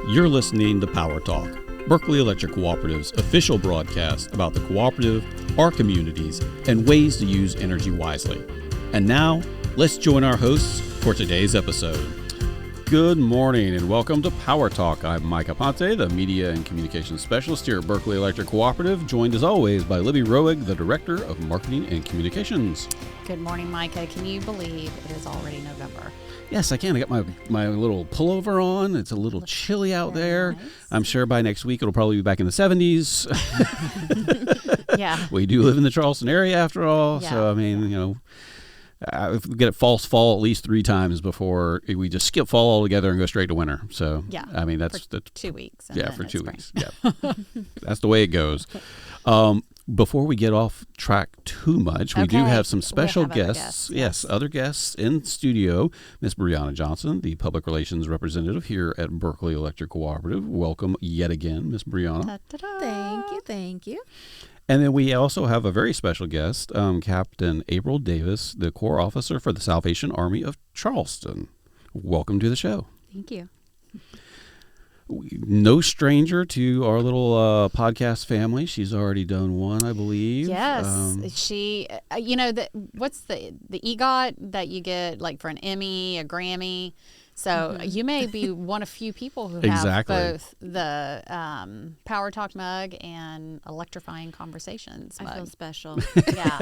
You're listening to Power Talk, Berkeley Electric Cooperative's official broadcast about the cooperative, our communities, and ways to use energy wisely. And now, let's join our hosts for today's episode. Good morning and welcome to Power Talk. I'm Mike Aponte, the Media and Communications Specialist here at Berkeley Electric Cooperative, joined as always by Libby Roeg, the Director of Marketing and Communications. Good morning, Micah. Can you believe it is already November? Yes, I can. I got my little pullover on. It's a little chilly out there. Nice. I'm sure by next week it'll probably be back in the 70s. Yeah. We do live in the Charleston area after all. Yeah. So, I mean, you know, we get a false fall at least 3 times before we just skip fall altogether and go straight to winter. So, yeah. I mean, that's for 2 weeks. Yeah, for 2 spring. weeks. Yeah. That's the way it goes. Before we get off track too much, we do have some special guests. Yes, other guests in studio. Miss Brianna Johnson, the Public Relations Representative here at Berkeley Electric Cooperative. Welcome yet again, Miss Brianna. Thank you. And then we also have a very special guest, Captain April Davis, the Corps Officer for the Salvation Army of Charleston. Welcome to the show. Thank you. No stranger to our little podcast family. She's already done one, I believe. Yes, she. What's the EGOT that you get like for an Emmy, a Grammy? So you may be one of few people who have both the Power Talk mug and Electrifying Conversations mug. I feel special. Yeah.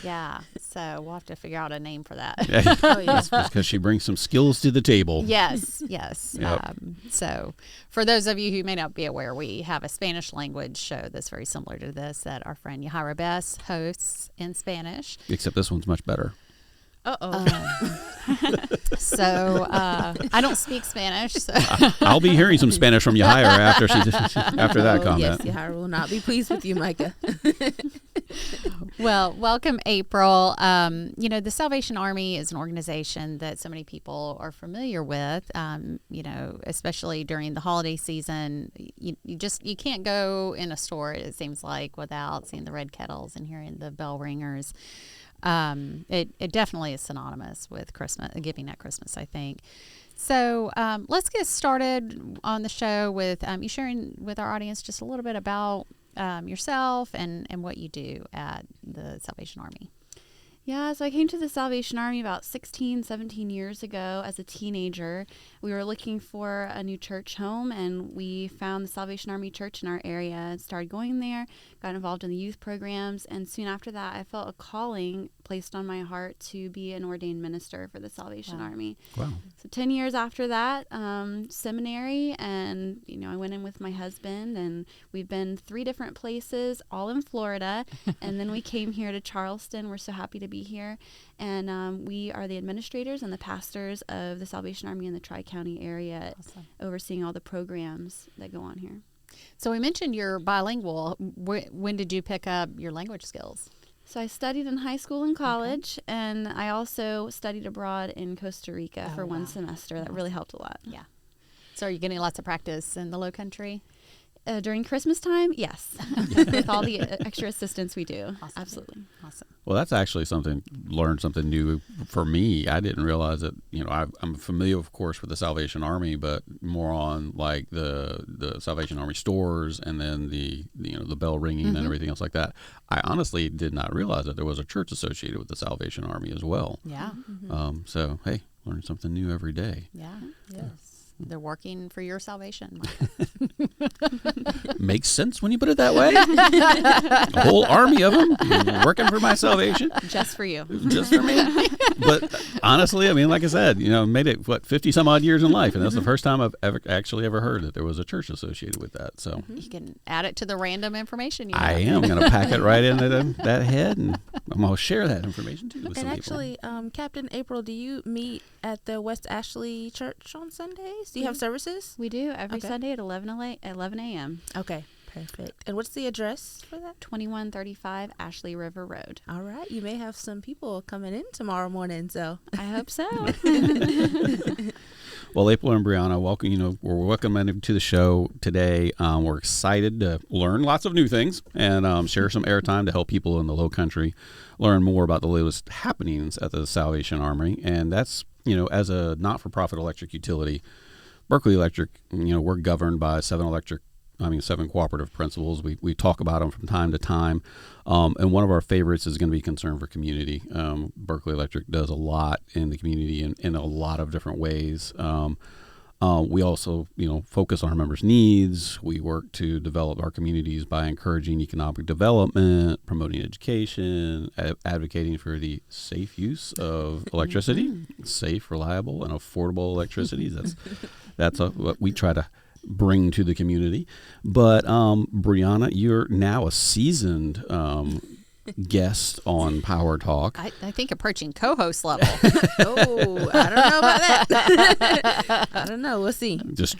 Yeah. So we'll have to figure out a name for that. Oh, yeah. Because she brings some skills to the table. Yes. Yep. So for those of you who may not be aware, we have a Spanish language show that's very similar to this that our friend Yahaira Bess hosts in Spanish. Except this one's much better. So I don't speak Spanish. So I'll be hearing some Spanish from Yahaira after that comment. Yes, Yahaira will not be pleased with you, Micah. Well, welcome, April. The Salvation Army is an organization that so many people are familiar with. Especially during the holiday season, you can't go in a store, it seems like, without seeing the red kettles and hearing the bell ringers. It definitely is synonymous with Christmas, giving at Christmas, I think. So let's get started on the show with you sharing with our audience just a little bit about yourself and what you do at the Salvation Army. Yeah, so I came to the Salvation Army about 16, 17 years ago as a teenager. We were looking for a new church home, and we found the Salvation Army Church in our area and started going there, got involved in the youth programs, and soon after that I felt a calling placed on my heart to be an ordained minister for the Salvation Army. Wow. So 10 years after that, seminary, and I went in with my husband, and we've been 3 different places, all in Florida, and then we came here to Charleston. We're so happy to be here, and we are the administrators and the pastors of the Salvation Army in the Tri-County area, overseeing all the programs that go on here. So we mentioned you're bilingual. When did you pick up your language skills? So I studied in high school and college, and I also studied abroad in Costa Rica for 1 semester. That really helped a lot. Yeah. So are you getting lots of practice in the Low Country? During Christmas time, yes. With all the extra assistance we do. Awesome. Absolutely. Awesome. Well, that's actually learned something new for me. I didn't realize that, I'm familiar, of course, with the Salvation Army, but more on like the Salvation Army stores and then the bell ringing and everything else like that. I honestly did not realize that there was a church associated with the Salvation Army as well. Yeah. So, hey, learn something new every day. Yeah. Yes. They're working for your salvation. Makes sense when you put it that way. A whole army of them working for my salvation. Just for you. Just for me. But honestly, I mean, like I said, made it, 50 some odd years in life. And that's the first time I've ever heard that there was a church associated with that. So you can add it to the random information you have. I am going to pack it right into that head, and I'm going to share that information too with some actually, Captain April, do you meet at the West Ashley Church on Sundays? Do you have services? We do every Sunday at 11 a.m. Okay, perfect. And what's the address for that? 2135 Ashley River Road. All right. You may have some people coming in tomorrow morning, so I hope so. Well, April and Brianna, welcome. We're welcoming to the show today. We're excited to learn lots of new things and share some airtime to help people in the Low Country learn more about the latest happenings at the Salvation Army. And that's, as a not-for-profit electric utility, Berkeley Electric, we're governed by 7 cooperative principles. We talk about them from time to time. And one of our favorites is going to be concern for community. Berkeley Electric does a lot in the community in a lot of different ways. We also, focus on our members' needs. We work to develop our communities by encouraging economic development, promoting education, advocating for the safe use of electricity, safe, reliable, and affordable electricity. That's what we try to bring to the community. But Brianna, you're now a seasoned guest on Power Talk. I think approaching co-host level. Oh, I don't know about that. I don't know. We'll see. Just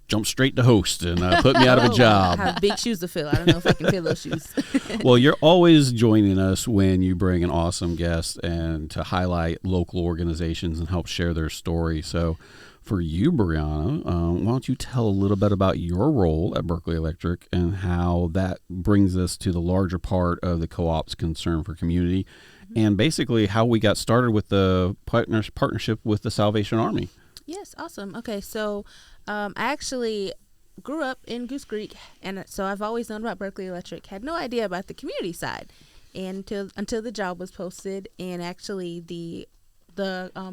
jump straight to host and put me out of a job. I have big shoes to fill. I don't know if I can fill those shoes. Well, you're always joining us when you bring an awesome guest and to highlight local organizations and help share their story. So for you, Brianna, why don't you tell a little bit about your role at Berkeley Electric and how that brings us to the larger part of the co-op's concern for community, and basically how we got started with the partnership with the Salvation Army. Yes, awesome. Okay, so I actually grew up in Goose Creek, and so I've always known about Berkeley Electric. Had no idea about the community side until the job was posted, and actually the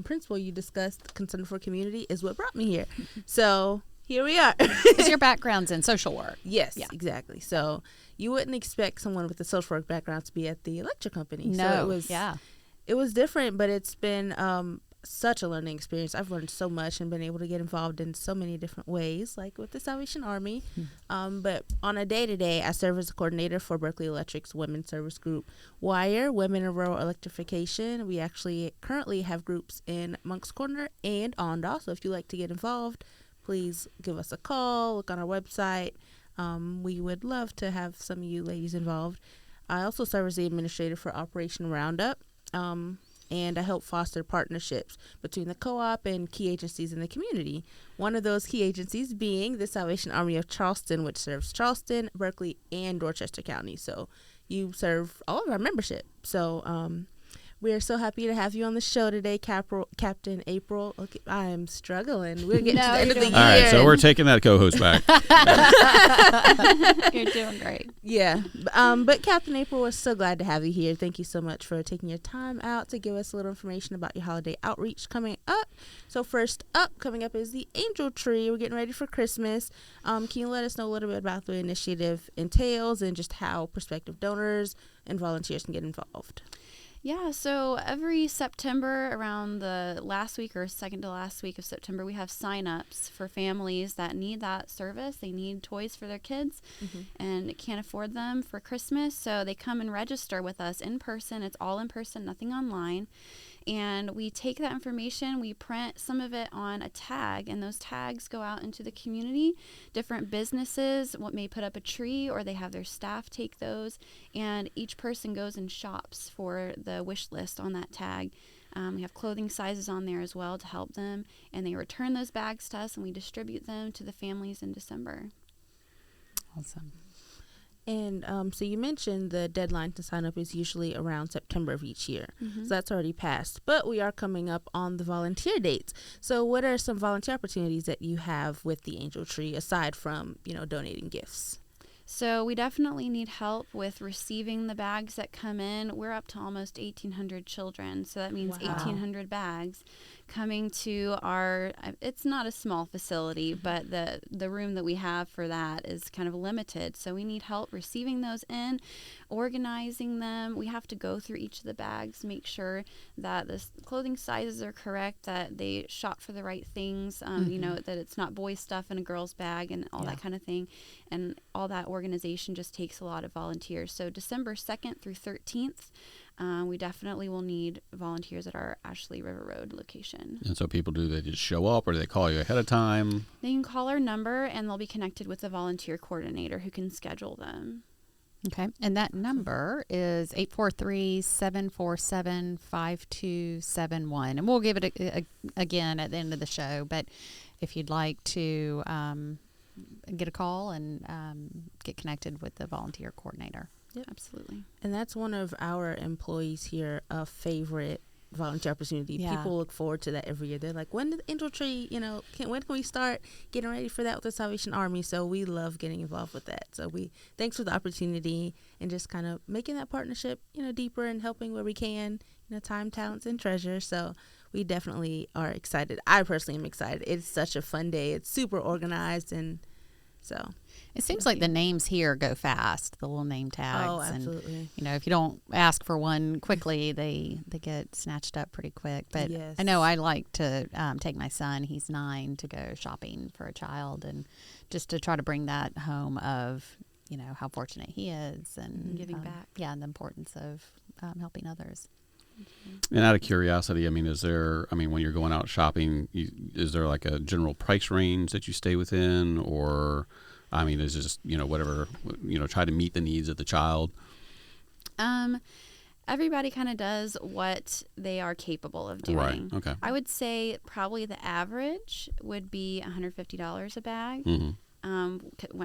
principal you discussed, concern for community, is what brought me here. So here we are. Because your background's in social work. Yes, Yeah. exactly. So you wouldn't expect someone with a social work background to be at the electric company. No, So it was different, but it's been such a learning experience. I've learned so much and been able to get involved in so many different ways, like with the Salvation Army. But on a day-to-day, I serve as a coordinator for Berkeley Electric's women's service group, WIRE, Women in Rural Electrification. We actually currently have groups in Moncks Corner and Ondaw. So if you'd like to get involved, please give us a call, look on our website. We would love to have some of you ladies involved. I also serve as the administrator for Operation Roundup. And I help foster partnerships between the co-op and key agencies in the community. One of those key agencies being the Salvation Army of Charleston, which serves Charleston, Berkeley, and Dorchester County. So you serve all of our membership. So we are so happy to have you on the show today, Captain April. Okay, I am struggling. We're getting to the end of the year. All right, so we're taking that co-host back. You're doing great. Yeah. But Captain April, we're so glad to have you here. Thank you so much for taking your time out to give us a little information about your holiday outreach coming up. So first up, coming up is the Angel Tree. We're getting ready for Christmas. Can you let us know a little bit about the initiative entails and just how prospective donors and volunteers can get involved? Yeah, so every September, around the last week or second to last week of September, we have sign-ups for families that need that service. They need toys for their kids and can't afford them for Christmas, so they come and register with us in person. It's all in person, nothing online. And we take that information, we print some of it on a tag, and those tags go out into the community. Different businesses may put up a tree, or they have their staff take those, and each person goes and shops for the wish list on that tag. We have clothing sizes on there as well to help them, and they return those bags to us, and we distribute them to the families in December. Awesome. And so you mentioned the deadline to sign up is usually around September of each year. So that's already passed. But we are coming up on the volunteer dates. So what are some volunteer opportunities that you have with the Angel Tree aside from, donating gifts? So we definitely need help with receiving the bags that come in. We're up to almost 1,800 children. So that means 1,800 bags coming to our, it's not a small facility, but the room that we have for that is kind of limited. So we need help receiving those in, organizing them. We have to go through each of the bags, make sure that the clothing sizes are correct, that they shop for the right things, that it's not boy stuff in a girl's bag and all that kind of thing. And all that organization just takes a lot of volunteers. So December 2nd through 13th, we definitely will need volunteers at our Ashley River Road location. And so people, do they just show up or do they call you ahead of time? They can call our number and they'll be connected with a volunteer coordinator who can schedule them. Okay. And that number is 843-747-5271. And we'll give it again at the end of the show. But if you'd like to get a call and get connected with the volunteer coordinator. Yep, absolutely. And that's one of our employees here, a favorite volunteer opportunity. Yeah. People look forward to that every year. They're like, when did the angel tree, when can we start getting ready for that with the Salvation Army? So we love getting involved with that. So thanks for the opportunity and just kind of making that partnership, deeper and helping where we can, time, talents, and treasure. So we definitely are excited. I personally am excited. It's such a fun day. It's super organized, and so it seems like the names here go fast, the little name tags. Oh, absolutely. And, if you don't ask for one quickly, they get snatched up pretty quick. But Yes. I know I like to take my son, he's 9, to go shopping for a child, and just to try to bring that home of, how fortunate he is, and Giving back. Yeah, and the importance of helping others. And out of curiosity, is there, when you're going out shopping, is there like a general price range that you stay within, or, is it just, whatever, try to meet the needs of the child? Everybody kind of does what they are capable of doing. Right. Okay. I would say probably the average would be $150 a bag. Mm-hmm.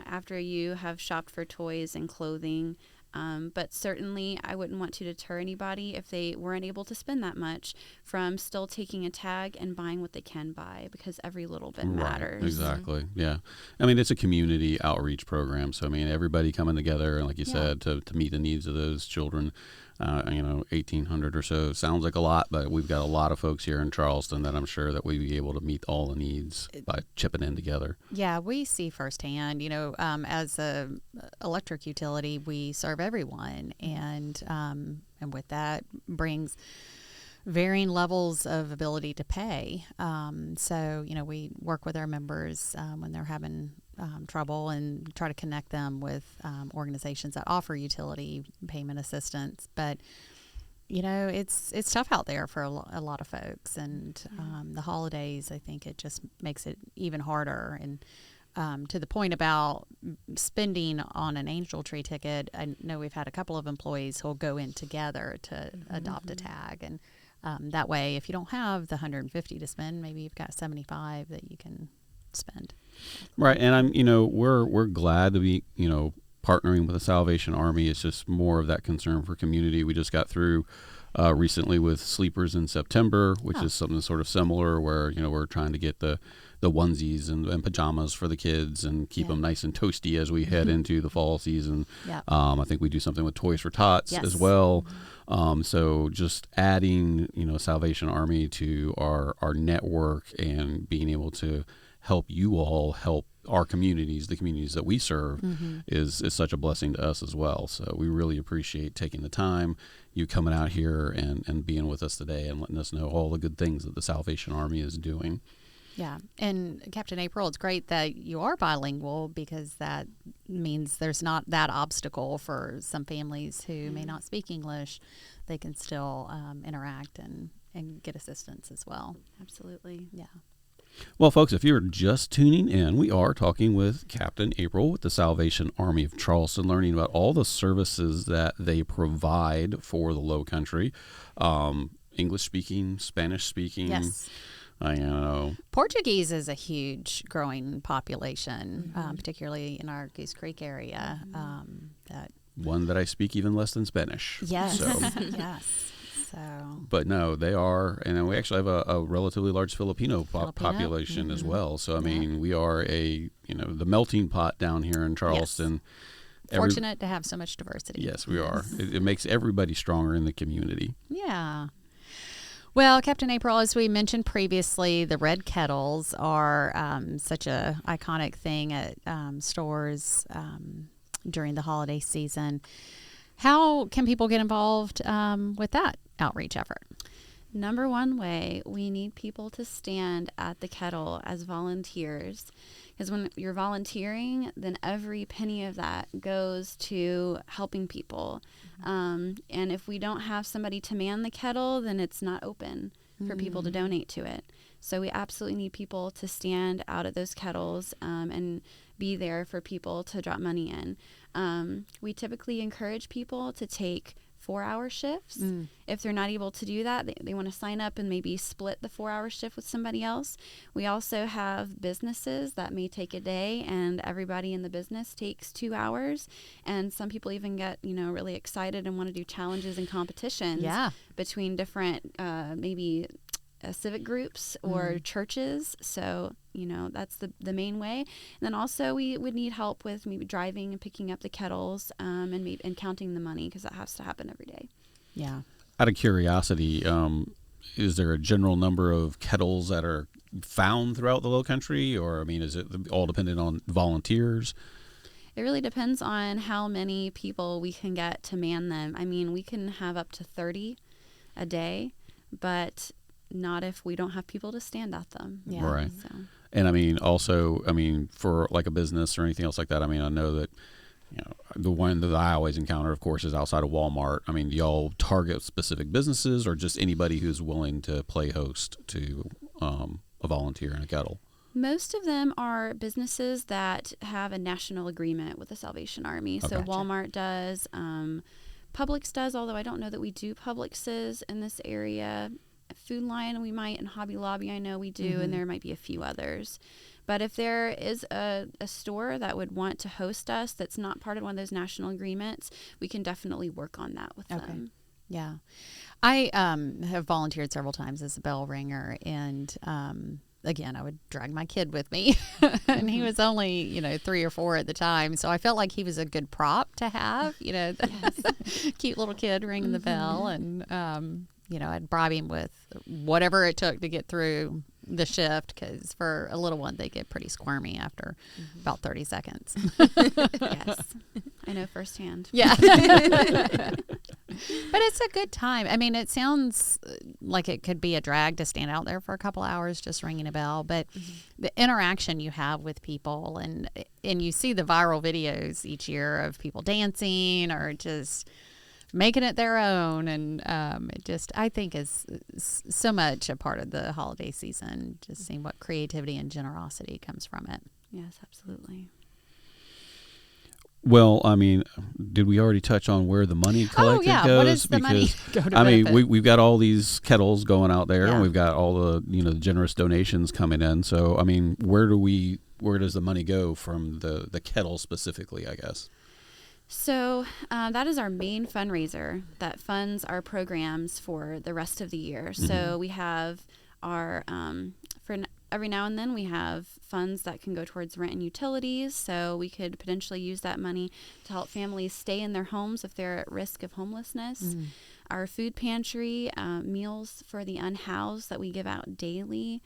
After you have shopped for toys and clothing. But certainly I wouldn't want to deter anybody if they weren't able to spend that much from still taking a tag and buying what they can buy, because every little bit matters. Right, exactly. Yeah. It's a community outreach program. So, everybody coming together, and like you said, to meet the needs of those children. 1,800 or so sounds like a lot, but we've got a lot of folks here in Charleston that I'm sure that we'd be able to meet all the needs by chipping in together. Yeah, we see firsthand, as a electric utility, we serve everyone, and with that brings varying levels of ability to pay. So, we work with our members when they're having trouble, and try to connect them with organizations that offer utility payment assistance. But it's tough out there for a lot of folks, and the holidays, I think it just makes it even harder. And to the point about spending on an angel tree ticket, I know we've had a couple of employees who'll go in together to adopt a tag, and that way, if you don't have the $150 to spend, maybe you've got $75 that you can spend. Right. And we're glad to be, partnering with the Salvation Army. It's just more of that concern for community. We just got through recently with Sleepers in September, which is something sort of similar, where, we're trying to get the onesies and pajamas for the kids and keep them nice and toasty as we head into the fall season. I think we do something with Toys for Tots as well. So just adding, Salvation Army to our network, and being able to help you all help our communities, the communities that we serve, is such a blessing to us as well. So we really appreciate taking the time, you coming out here and being with us today, and letting us know all the good things that the Salvation Army is doing. Yeah. And Captain April, it's great that you are bilingual, because that means there's not that obstacle for some families who may not speak English. They can still interact and get assistance as well. Absolutely. Yeah. Well, folks, if you're just tuning in, we are talking with Captain April with the Salvation Army of Charleston, learning about all the services that they provide for the Low Country. English speaking, Spanish speaking. Yes. Portuguese is a huge growing population, particularly in our Goose Creek area. One that I speak even less than Spanish. Yes. So. Yes. So. But no, they are, and we actually have a relatively large Filipino population as well. So we are the melting pot down here in Charleston. Yes. Fortunate to have so much diversity. Yes, we are. It makes everybody stronger in the community. Yeah. Well, Captain April, as we mentioned previously, the red kettles are such a iconic thing at stores during the holiday season. How can people get involved with that outreach effort? Number one way, we need people to stand at the kettle as volunteers. Because when you're volunteering, then every penny of that goes to helping people. And if we don't have somebody to man the kettle, then it's not open for people to donate to it. So we absolutely need people to stand out at those kettles and be there for people to drop money in. We typically encourage people to take 4-hour shifts. If they're not able to do that, they want to sign up and maybe split the 4-hour shift with somebody else. We also have businesses that may take a day, and everybody in the business takes 2 hours. And some people even get, really excited and want to do challenges and competitions between different maybe civic groups or churches. So, that's the main way. And then also we would need help with maybe driving and picking up the kettles and counting the money, because that has to happen every day. Yeah. Out of curiosity, is there a general number of kettles that are found throughout the Lowcountry, or is it all dependent on volunteers? It really depends on how many people we can get to man them. We can have up to 30 a day, but not if we don't have people to stand at them. Yeah. Right. So. And also, for like a business or anything else like that, I know that, the one that I always encounter, of course, is outside of Walmart. Do y'all target specific businesses, or just anybody who's willing to play host to a volunteer in a kettle? Most of them are businesses that have a national agreement with the Salvation Army. So Walmart does, Publix does, although I don't know that we do Publixes in this area. Food Lion we might, and Hobby Lobby I know we do, and there might be a few others. But if there is a store that would want to host us that's not part of one of those national agreements, we can definitely work on that with them. Yeah. I have volunteered several times as a bell ringer, and again, I would drag my kid with me, and he was only, 3 or 4 at the time. So I felt like he was a good prop to have, cute little kid ringing the bell, and, I'd bribe him with whatever it took to get through the shift, because for a little one, they get pretty squirmy after about 30 seconds. Yes. I know firsthand. Yeah. But it's a good time. It sounds like it could be a drag to stand out there for a couple hours just ringing a bell, but the interaction you have with people, and you see the viral videos each year of people dancing or just making it their own, and I think is so much a part of the holiday season, just seeing what creativity and generosity comes from it. Yes, absolutely. Well, did we already touch on where the money collected goes? What does the money go to benefit? We've got all these kettles going out there, and we've got all the the generous donations coming in. So where does the money go from the kettle specifically, I guess? So that is our main fundraiser that funds our programs for the rest of the year. So we have our, every now and then we have funds that can go towards rent and utilities. So we could potentially use that money to help families stay in their homes if they're at risk of homelessness. Our food pantry, meals for the unhoused that we give out daily.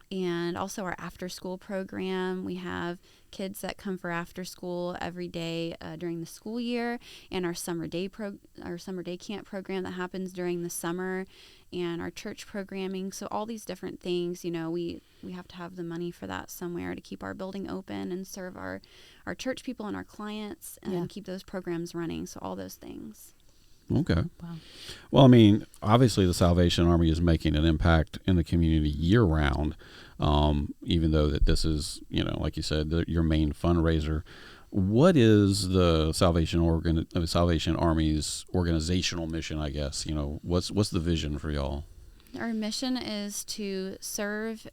And also our after school program. We have kids that come for after school every day during the school year, and our summer day camp program that happens during the summer, and our church programming. So all these different things, we have to have the money for that somewhere to keep our building open and serve our church people and our clients, and keep those programs running. So all those things. Okay. Wow. Well, obviously the Salvation Army is making an impact in the community year round, even though that this is, like you said, your main fundraiser. What is the Salvation Army's organizational mission, I guess? What's the vision for y'all? Our mission is to serve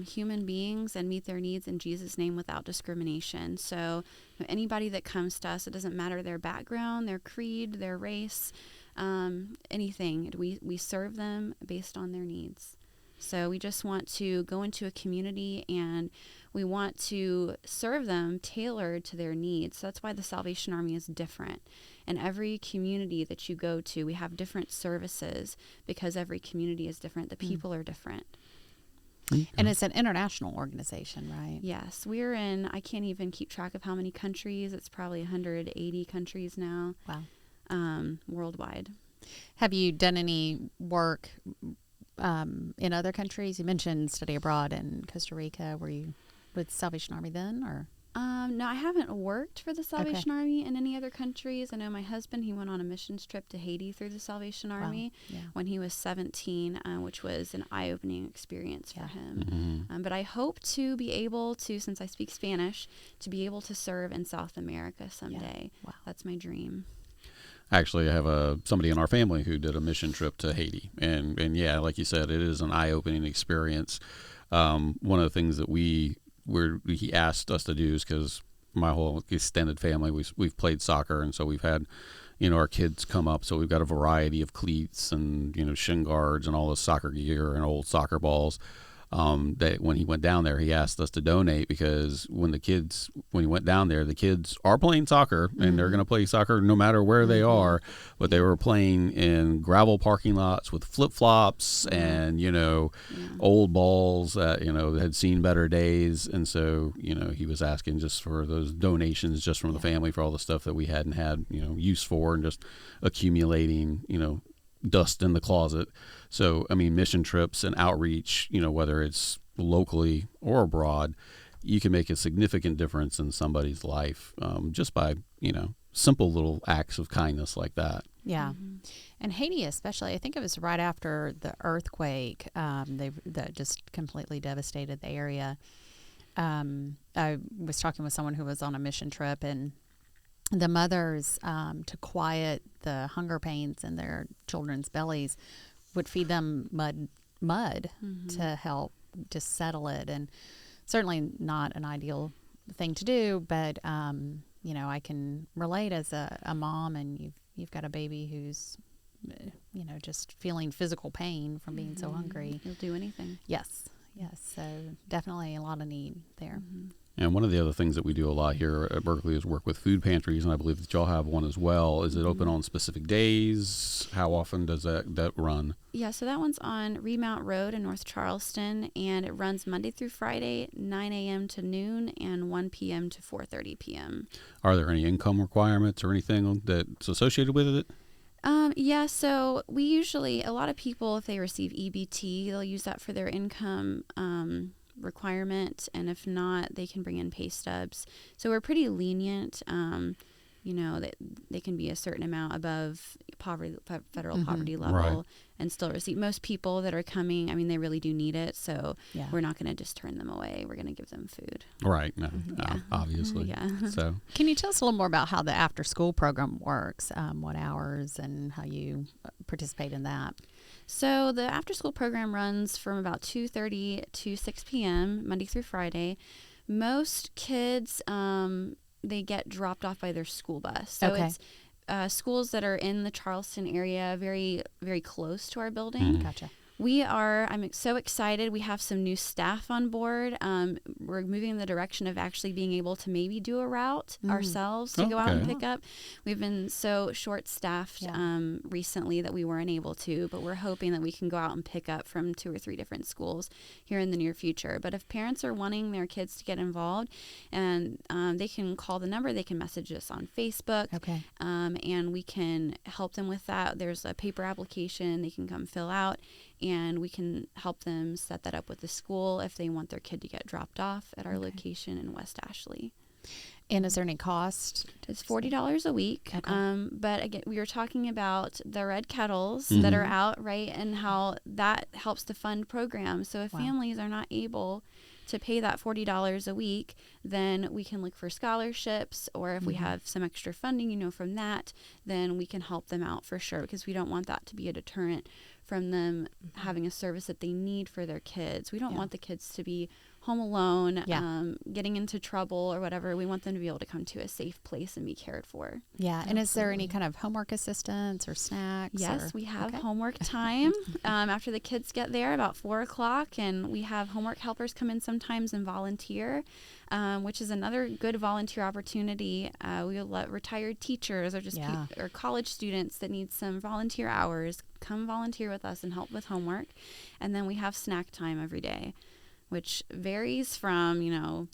human beings and meet their needs in Jesus' name without discrimination. So anybody that comes to us, it doesn't matter their background, their creed, their race, anything. We serve them based on their needs. So we just want to go into a community, and we want to serve them tailored to their needs. So that's why the Salvation Army is different. In every community that you go to, we have different services, because every community is different. The people are different. And it's an international organization, right? Yes. We're in, I can't even keep track of how many countries. It's probably 180 countries now. Wow. Worldwide. Have you done any work in other countries? You mentioned study abroad in Costa Rica. Were you with Salvation Army then, or? No, I haven't worked for the Salvation Army in any other countries. I know my husband, he went on a missions trip to Haiti through the Salvation Army when he was 17, which was an eye-opening experience for him. But I hope to be able to, since I speak Spanish, to be able to serve in South America someday. Wow. That's my dream. actually, I have somebody in our family who did a mission trip to Haiti, and yeah, like you said, it is an eye-opening experience. One of the things that he asked us to do is because my whole extended family, we've played soccer, and so we've had, our kids come up, so we've got a variety of cleats and shin guards and all this soccer gear and old soccer balls. That when he went down there, he asked us to donate because when he went down there, the kids are playing soccer and they're going to play soccer no matter where they are, but they were playing in gravel parking lots with flip-flops and, old balls that, had seen better days. And so, he was asking just for those donations just from the family for all the stuff that we hadn't had, use for, and just accumulating, dust in the closet. So, mission trips and outreach, whether it's locally or abroad, you can make a significant difference in somebody's life just by, simple little acts of kindness like that. Yeah. And Haiti especially, I think it was right after the earthquake that just completely devastated the area. I was talking with someone who was on a mission trip, and the mothers, to quiet the hunger pains in their children's bellies, would feed them mud to help just settle it. And certainly not an ideal thing to do, but I can relate as a mom, and you've got a baby who's just feeling physical pain from being so hungry. He'll do anything. Yes. So definitely a lot of need there. And one of the other things that we do a lot here at Berkeley is work with food pantries, and I believe that y'all have one as well. Is it open on specific days? How often does that run? Yeah, so that one's on Remount Road in North Charleston, and it runs Monday through Friday, 9 a.m. to noon and 1 p.m. to 4:30 p.m. Are there any income requirements or anything that's associated with it? Yeah, so we usually, a lot of people, if they receive EBT, they'll use that for their income requirement, and if not, they can bring in pay stubs. So we're pretty lenient. That they can be a certain amount above federal poverty level, right, and still receive. Most people that are coming, they really do need it, so we're not going to just turn them away. We're going to give them food. Right. No, obviously. Yeah. So, can you tell us a little more about how the after-school program works, what hours, and how you participate in that? So the after-school program runs from about 2:30 to 6 p.m. Monday through Friday. Most kids, they get dropped off by their school bus. So it's schools that are in the Charleston area, very, very close to our building. Gotcha. I'm so excited. We have some new staff on board. We're moving in the direction of actually being able to maybe do a route ourselves to go out and pick up. We've been so short-staffed recently that we weren't able to, but we're hoping that we can go out and pick up from 2 or 3 different schools here in the near future. But if parents are wanting their kids to get involved, and they can call the number, they can message us on Facebook, and we can help them with that. There's a paper application they can come fill out, and we can help them set that up with the school if they want their kid to get dropped off at our location in West Ashley. And is there any cost? It's $40 a week. But again, we were talking about the red kettles that are out, right, and how that helps to fund programs. So if families are not able to pay that $40 a week, then we can look for scholarships, or if we have some extra funding, from that, then we can help them out for sure, because we don't want that to be a deterrent from them having a service that they need for their kids. We don't want the kids to be home alone, getting into trouble or whatever. We want them to be able to come to a safe place and be cared for. Yeah. And is there any kind of homework assistance or snacks? Yes, we have homework time after the kids get there about 4:00, and we have homework helpers come in sometimes and volunteer, which is another good volunteer opportunity. We will let retired teachers or just or college students that need some volunteer hours come volunteer with us and help with homework. And then we have snack time every day, which varies from,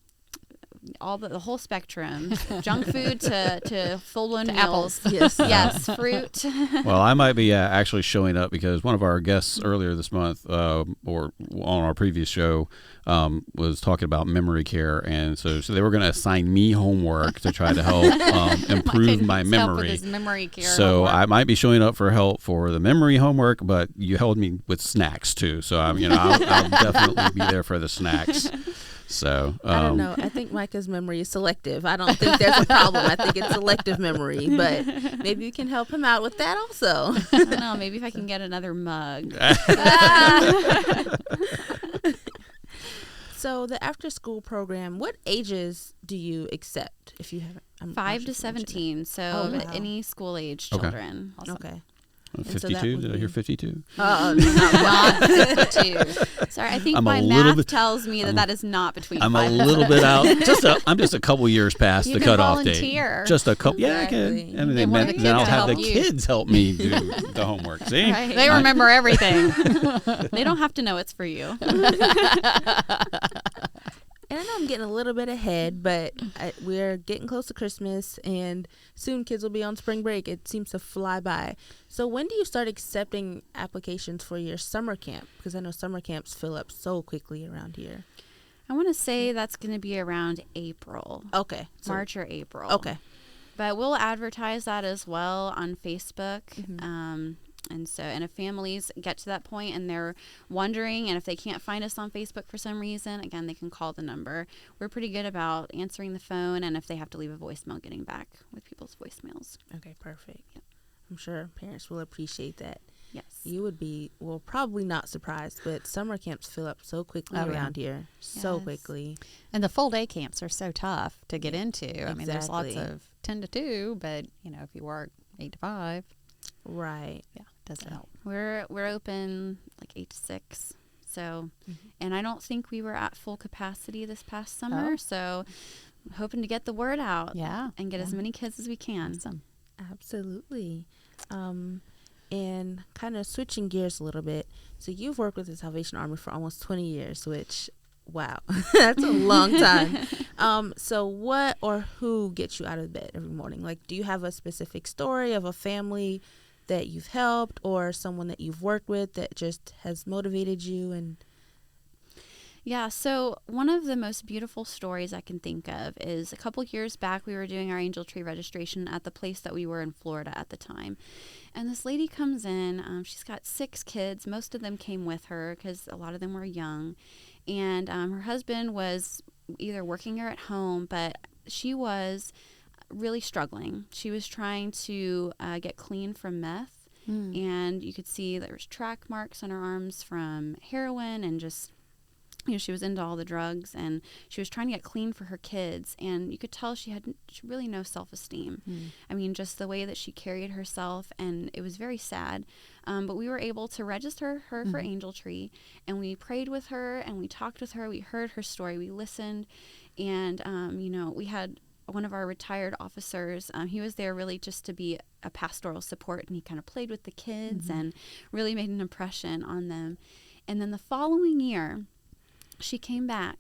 all the whole spectrum, junk food to full-blown meals. Apples. Yes, fruit. Well, I might be actually showing up because one of our guests earlier this month, or on our previous show, was talking about memory care, and so they were going to assign me homework to try to help improve my memory. Help with his memory care. So homework. I might be showing up for help for the memory homework, but you held me with snacks too, so I'll definitely be there for the snacks. So I don't know. I think Micah's memory is selective. I don't think there's a problem. I think it's selective memory, but maybe you can help him out with that also. I don't know. Maybe if I can get another mug. So the after school program, what ages do you accept if you haven't? 5 to 17. So wow. any school age Okay. children. Awesome. Okay. 52? Did I hear 52? Not 52. Sorry, I think my math tells me that is not between I'm 5 a and little 17. bit out. I'm just a couple years past You the can cutoff volunteer. date. Just a couple. Yeah, I Exactly. can. I mean, And one of the then I'll kids have the help you. kids help me do the homework. See? Right. They remember everything. They don't have to know it's for you. And I know I'm getting a little bit ahead, but we're getting close to Christmas, and soon kids will be on spring break. It seems to fly by. So when do you start accepting applications for your summer camp? Because I know summer camps fill up so quickly around here. I want to say that's going to be around April. Okay. So, March or April. okay. But we'll advertise that as well on Facebook. Mm-hmm. And if families get to that point and they're wondering, and if they can't find us on Facebook for some reason, again, they can call the number. We're pretty good about answering the phone, and if they have to leave a voicemail, getting back with people's voicemails. Okay, perfect. Yep. I'm sure parents will appreciate that. Yes. You would be, well, probably not surprised, but summer camps fill up so quickly around here. So Yes. quickly. And the full day camps are so tough to get into. I mean, there's lots Exactly. of 10 to 2, but, if you work 8 to 5, Right. yeah, it doesn't help. We're open like 8 to 6. So, and I don't think we were at full capacity this past summer. Oh. So, I'm hoping to get the word out Yeah. and get as many kids as we can. Awesome. Absolutely. And kind of switching gears a little bit. So you've worked with the Salvation Army for almost 20 years, which, wow, that's a long time. So what or who gets you out of bed every morning? Like, do you have a specific story of a family that you've helped or someone that you've worked with that just has motivated you? And Yeah, so one of the most beautiful stories I can think of is a couple years back, we were doing our angel tree registration at the place that we were in Florida at the time. And this lady comes in, she's got 6 kids. Most of them came with her because a lot of them were young. And her husband was either working or at home, but she was really struggling. She was trying to get clean from meth. And you could see there was track marks on her arms from heroin and just... she was into all the drugs, and she was trying to get clean for her kids, and you could tell she had really no self-esteem. I mean, just the way that she carried herself, and it was very sad. But we were able to register her for Angel Tree, and we prayed with her, and we talked with her. We heard her story. We listened, and, we had one of our retired officers. He was there really just to be a pastoral support, and he kind of played with the kids and really made an impression on them. And then the following year, she came back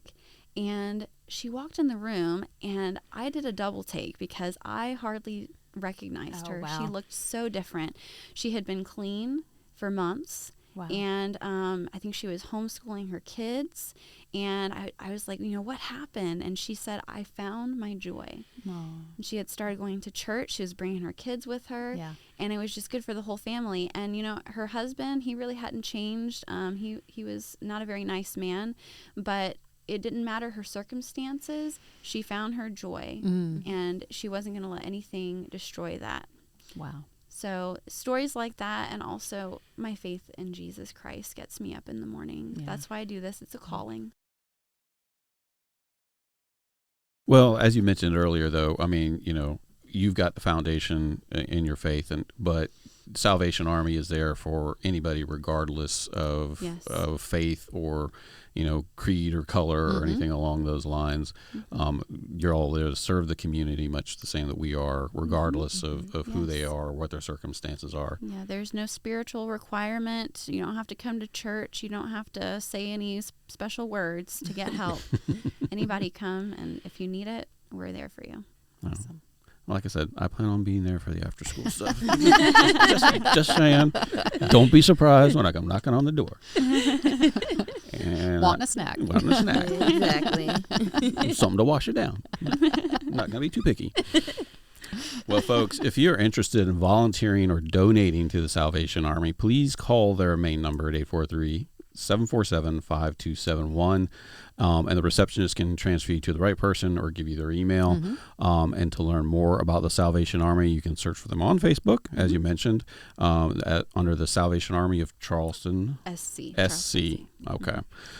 and she walked in the room, and I did a double take because I hardly recognized her. wow. She looked so different. She had been clean for months. Wow. And I think she was homeschooling her kids. And I was like, what happened? And she said, I found my joy. And she had started going to church. She was bringing her kids with her. Yeah. And it was just good for the whole family. And, her husband, he really hadn't changed. He was not a very nice man. But it didn't matter her circumstances. She found her joy. And she wasn't going to let anything destroy that. Wow. So stories like that, and also my faith in Jesus Christ gets me up in the morning. Yeah. That's why I do this. It's a calling. Well, as you mentioned earlier, though, I mean, you've got the foundation in your faith, but Salvation Army is there for anybody, regardless of Yes. of faith or creed or color or anything along those lines. You're all there to serve the community, much the same that we are, regardless of who they Yes. are or what their circumstances are. Yeah, there's no spiritual requirement. You don't have to come to church. You don't have to say any special words to get help. Anybody come, and if you need it, we're there for you. Awesome. Like I said, I plan on being there for the after school stuff. just saying. Don't be surprised when I come knocking on the door. And Wanting a snack. Wanting a snack. exactly. Something to wash it down. Not going to be too picky. Well, folks, if you're interested in volunteering or donating to the Salvation Army, please call their main number at 843-747-5271. and the receptionist can transfer you to the right person or give you their email. And to learn more about the Salvation Army, you can search for them on Facebook, as you mentioned, under the Salvation Army of Charleston. SC. Okay.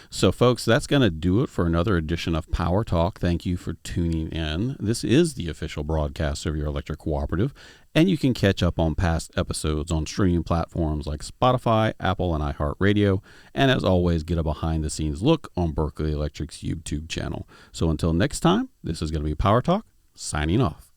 So, folks, that's going to do it for another edition of Power Talk. Thank you for tuning in. This is the official broadcast of your electric cooperative, and you can catch up on past episodes on streaming platforms like Spotify, Apple, and iHeartRadio. And as always, get a behind-the-scenes look on Berkeley Electric's YouTube channel. So until next time, this is going to be Power Talk, signing off.